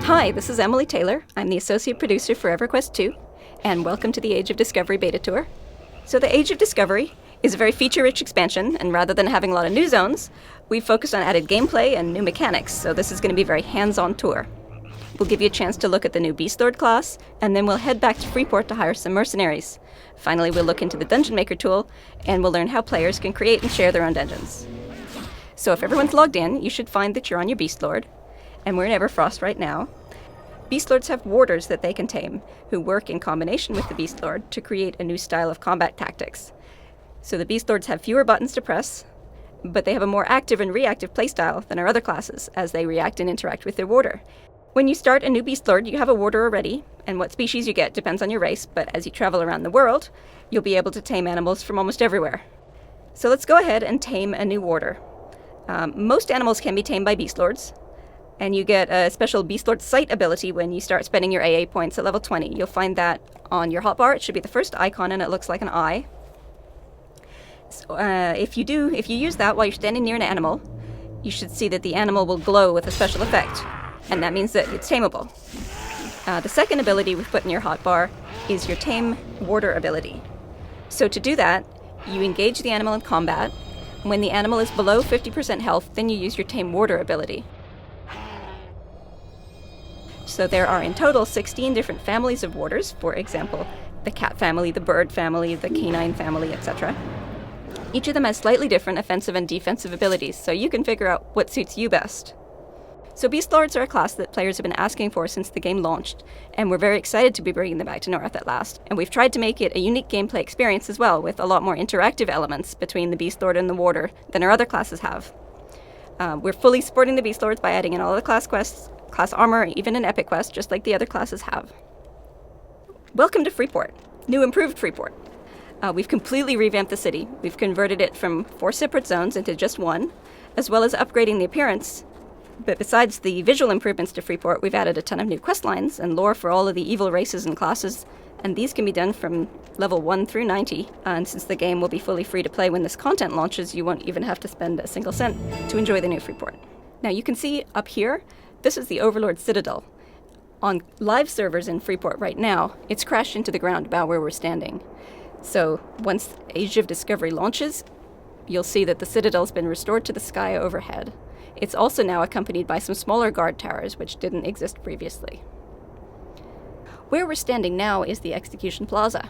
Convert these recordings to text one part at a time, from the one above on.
Hi, this is Emily Taylor. I'm the associate producer for Everquest 2, and welcome to the Age of Discovery beta tour. So the Age of Discovery is a very feature-rich expansion, and rather than having a lot of new zones, we've focused on added gameplay and new mechanics, so this is going to be a very hands-on tour. We'll give you a chance to look at the new Beast Lord class, and then we'll head back to Freeport to hire some mercenaries. Finally, we'll look into the Dungeon Maker tool, and we'll learn how players can create and share their own dungeons. So if everyone's logged in, you should find that you're on your Beast Lord, and we're in Everfrost right now. Beast Lords have warders that they can tame, who work in combination with the Beast Lord to create a new style of combat tactics. So the Beast Lords have fewer buttons to press, but they have a more active and reactive playstyle than our other classes, as they react and interact with their warder. When you start a new Beast Lord, you have a warder already, and what species you get depends on your race, but as you travel around the world, you'll be able to tame animals from almost everywhere. So let's go ahead and tame a new warder. Most animals can be tamed by Beast Lords, and you get a special Beast Lord Sight ability when you start spending your AA points at level 20. You'll find that on your hotbar. It should be the first icon, and it looks like an eye. So, if you use that while you're standing near an animal, you should see that the animal will glow with a special effect, and that means that it's tameable. The second ability we've put in your hotbar is your Tame Warder ability. So to do that, you engage the animal in combat. When the animal is below 50% health, then you use your Tame Warder ability. So there are in total 16 different families of warders, for example, the cat family, the bird family, the canine family, etc. Each of them has slightly different offensive and defensive abilities, so you can figure out what suits you best. So Beast Lords are a class that players have been asking for since the game launched, and we're very excited to be bringing them back to North at last. And we've tried to make it a unique gameplay experience as well, with a lot more interactive elements between the Beast Lord and the Warder than our other classes have. We're fully supporting the Beast Lords by adding in all the class quests, class armor, even an epic quest, just like the other classes have. Welcome to Freeport, new improved Freeport. We've completely revamped the city. We've converted it from 4 separate zones into just one, as well as upgrading the appearance. But besides the visual improvements to Freeport, we've added a ton of new quest lines and lore for all of the evil races and classes, and these can be done from level 1 through 90. And since the game will be fully free to play when this content launches, you won't even have to spend a single cent to enjoy the new Freeport. Now you can see up here, this is the Overlord Citadel. On live servers in Freeport right now, it's crashed into the ground about where we're standing. So once Age of Discovery launches, you'll see that the Citadel's been restored to the sky overhead. It's also now accompanied by some smaller guard towers, which didn't exist previously. Where we're standing now is the Execution Plaza.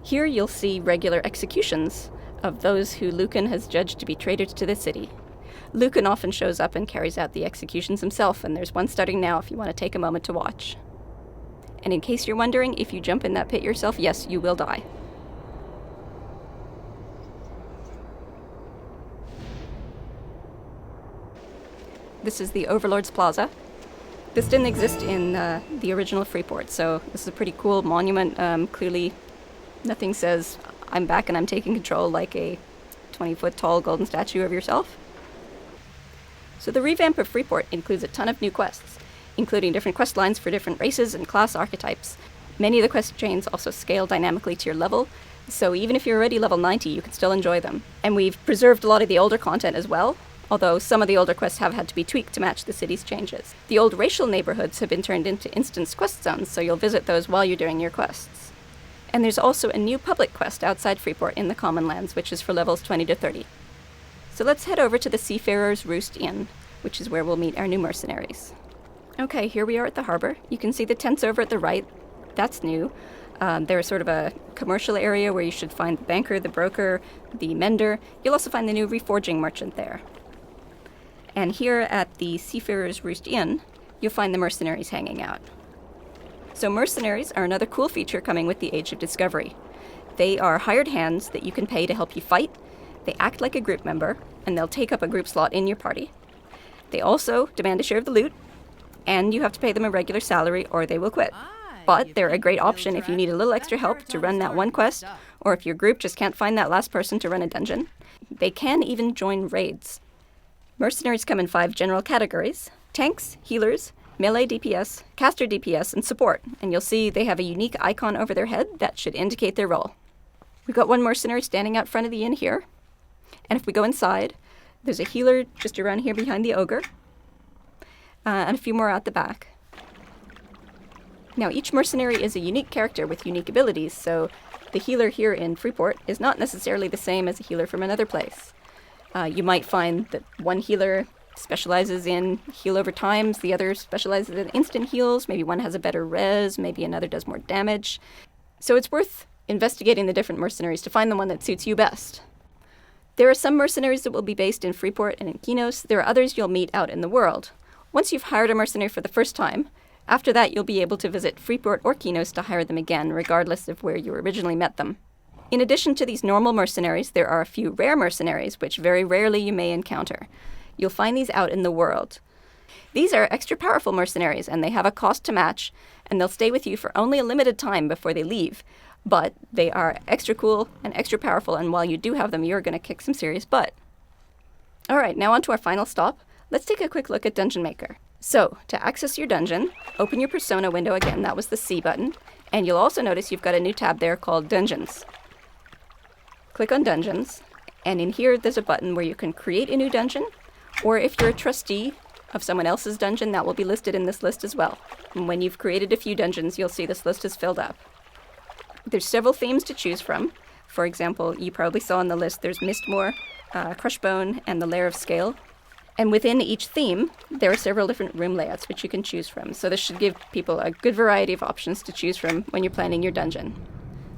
Here you'll see regular executions of those who Lucan has judged to be traitors to the city. Lucan often shows up and carries out the executions himself, and there's one starting now if you want to take a moment to watch. And in case you're wondering, if you jump in that pit yourself, yes, you will die. This is the Overlord's Plaza. This didn't exist in the original Freeport, so this is a pretty cool monument. Clearly, nothing says, I'm back and I'm taking control, like a 20-foot tall golden statue of yourself. So the revamp of Freeport includes a ton of new quests, including different quest lines for different races and class archetypes. Many of the quest chains also scale dynamically to your level, so even if you're already level 90, you can still enjoy them. And we've preserved a lot of the older content as well, although some of the older quests have had to be tweaked to match the city's changes. The old racial neighborhoods have been turned into instance quest zones, so you'll visit those while you're doing your quests. And there's also a new public quest outside Freeport in the Common Lands, which is for levels 20 to 30. So let's head over to the Seafarer's Roost Inn, which is where we'll meet our new mercenaries. Okay, here we are at the harbor. You can see the tents over at the right. That's new. There's sort of a commercial area where you should find the banker, the broker, the mender. You'll also find the new reforging merchant there. And here at the Seafarer's Roost Inn, you'll find the mercenaries hanging out. So mercenaries are another cool feature coming with the Age of Discovery. They are hired hands that you can pay to help you fight. They act like a group member, and they'll take up a group slot in your party. They also demand a share of the loot, and you have to pay them a regular salary or they will quit. But they're a great option if you need a little extra help to run that one quest, or if your group just can't find that last person to run a dungeon. They can even join raids. Mercenaries come in 5 general categories: tanks, healers, melee DPS, caster DPS, and support. And you'll see they have a unique icon over their head that should indicate their role. We've got one mercenary standing out front of the inn here. And if we go inside, there's a healer just around here behind the ogre, and a few more out the back. Now, each mercenary is a unique character with unique abilities, so the healer here in Freeport is not necessarily the same as a healer from another place. You might find that one healer specializes in heal over times, the other specializes in instant heals, maybe one has a better res, maybe another does more damage. So it's worth investigating the different mercenaries to find the one that suits you best. There are some mercenaries that will be based in Freeport and in Kinos. There are others you'll meet out in the world. Once you've hired a mercenary for the first time, after that you'll be able to visit Freeport or Kinos to hire them again, regardless of where you originally met them. In addition to these normal mercenaries, there are a few rare mercenaries, which very rarely you may encounter. You'll find these out in the world. These are extra powerful mercenaries, and they have a cost to match, and they'll stay with you for only a limited time before they leave. But they are extra cool and extra powerful, and while you do have them, you're going to kick some serious butt. Alright, now on to our final stop. Let's take a quick look at Dungeon Maker. So, to access your dungeon, open your persona window again, that was the C button, and you'll also notice you've got a new tab there called Dungeons. Click on Dungeons, and in here there's a button where you can create a new dungeon, or if you're a trustee of someone else's dungeon, that will be listed in this list as well. And when you've created a few dungeons, you'll see this list is filled up. There's several themes to choose from. For example, you probably saw on the list there's Mistmoor, Crushbone, and the Lair of Scale. And within each theme, there are several different room layouts which you can choose from. So this should give people a good variety of options to choose from when you're planning your dungeon.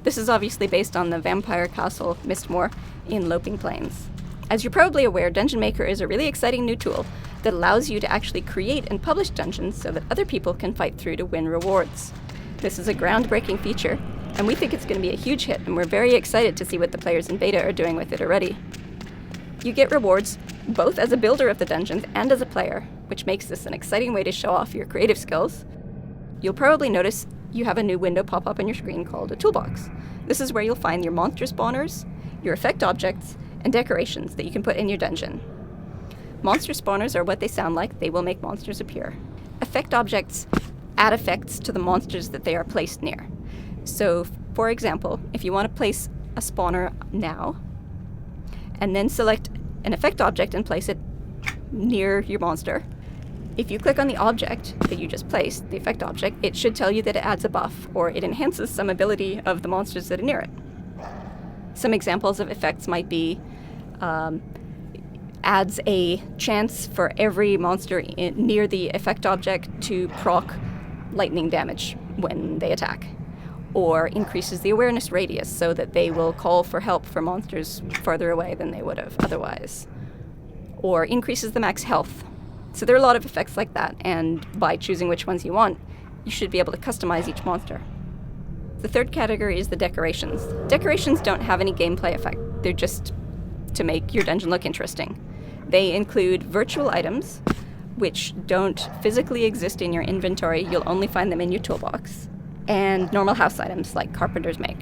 This is obviously based on the Vampire Castle Mistmoor in Loping Plains. As you're probably aware, Dungeon Maker is a really exciting new tool that allows you to actually create and publish dungeons so that other people can fight through to win rewards. This is a groundbreaking feature, and we think it's going to be a huge hit, and we're very excited to see what the players in beta are doing with it already. You get rewards both as a builder of the dungeons and as a player, which makes this an exciting way to show off your creative skills. You'll probably notice you have a new window pop up on your screen called a toolbox. This is where you'll find your monster spawners, your effect objects, and decorations that you can put in your dungeon. Monster spawners are what they sound like. They will make monsters appear. Effect objects add effects to the monsters that they are placed near. So, for example, if you want to place a spawner now, and then select an effect object and place it near your monster, if you click on the object that you just placed, the effect object, it should tell you that it adds a buff, or it enhances some ability of the monsters that are near it. Some examples of effects might be adds a chance for every monster near the effect object to proc lightning damage when they attack, or increases the awareness radius so that they will call for help for monsters farther away than they would have otherwise, or increases the max health. So there are a lot of effects like that, and by choosing which ones you want, you should be able to customize each monster. The third category is the decorations. Decorations don't have any gameplay effect. They're just to make your dungeon look interesting. They include virtual items, which don't physically exist in your inventory. You'll only find them in your toolbox. And normal house items like carpenters make.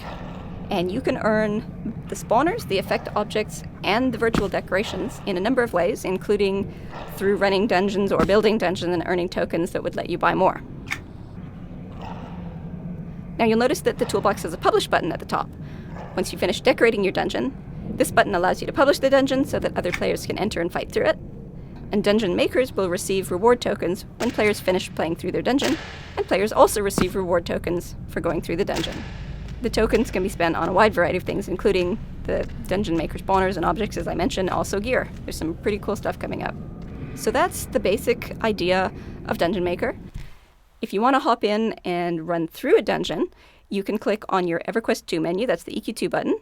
And you can earn the spawners, the effect objects, and the virtual decorations in a number of ways, including through running dungeons or building dungeons and earning tokens that would let you buy more. Now you'll notice that the toolbox has a publish button at the top. Once you finish decorating your dungeon, this button allows you to publish the dungeon so that other players can enter and fight through it. And dungeon makers will receive reward tokens when players finish playing through their dungeon, and players also receive reward tokens for going through the dungeon. The tokens can be spent on a wide variety of things, including the Dungeon Maker spawners and objects, as I mentioned, also gear. There's some pretty cool stuff coming up. So that's the basic idea of Dungeon Maker. If you want to hop in and run through a dungeon, you can click on your Everquest 2 menu, that's the EQ2 button,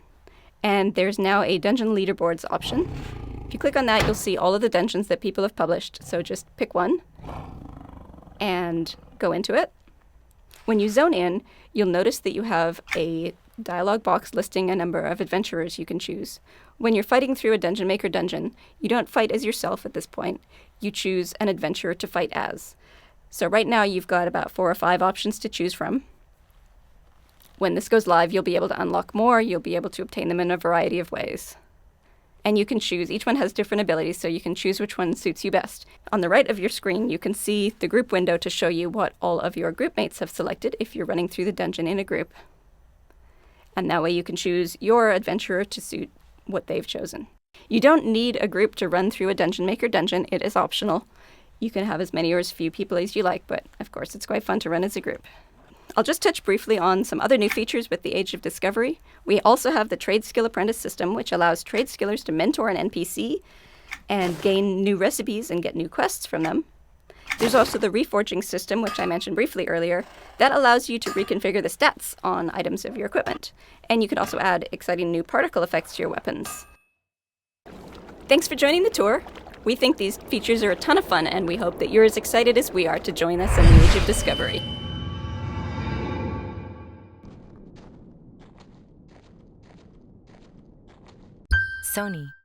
and there's now a Dungeon Leaderboards option. If you click on that, you'll see all of the dungeons that people have published, so just pick one and go into it. When you zone in, you'll notice that you have a dialog box listing a number of adventurers you can choose. When you're fighting through a Dungeon Maker dungeon, you don't fight as yourself at this point. You choose an adventurer to fight as. So right now you've got about 4 or 5 options to choose from. When this goes live, you'll be able to unlock more. You'll be able to obtain them in a variety of ways. And you can choose, each one has different abilities, so you can choose which one suits you best. On the right of your screen, you can see the group window to show you what all of your group mates have selected if you're running through the dungeon in a group. And that way you can choose your adventurer to suit what they've chosen. You don't need a group to run through a Dungeon Maker dungeon. It is optional. You can have as many or as few people as you like, but of course it's quite fun to run as a group. I'll just touch briefly on some other new features with the Age of Discovery. We also have the Trade Skill Apprentice system, which allows trade skillers to mentor an NPC and gain new recipes and get new quests from them. There's also the reforging system, which I mentioned briefly earlier, that allows you to reconfigure the stats on items of your equipment. And you can also add exciting new particle effects to your weapons. Thanks for joining the tour. We think these features are a ton of fun, and we hope that you're as excited as we are to join us in the Age of Discovery. Sony.